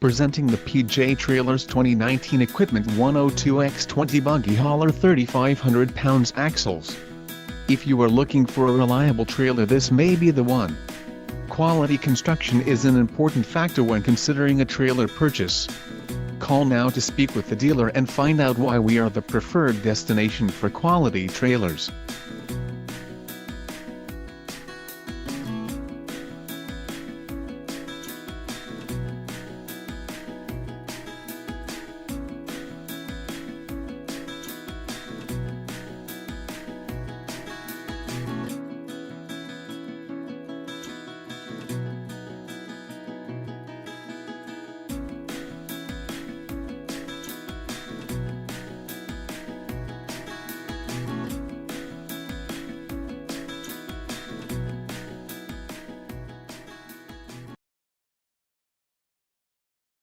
Presenting the PJ Trailers 2019 Equipment 102x20 Buggy hauler 3,500 pounds axles. If you are looking for a reliable trailer, this may be the one. Quality construction is an important factor when considering a trailer purchase. Call now to speak with the dealer and find out why we are the preferred destination for quality trailers.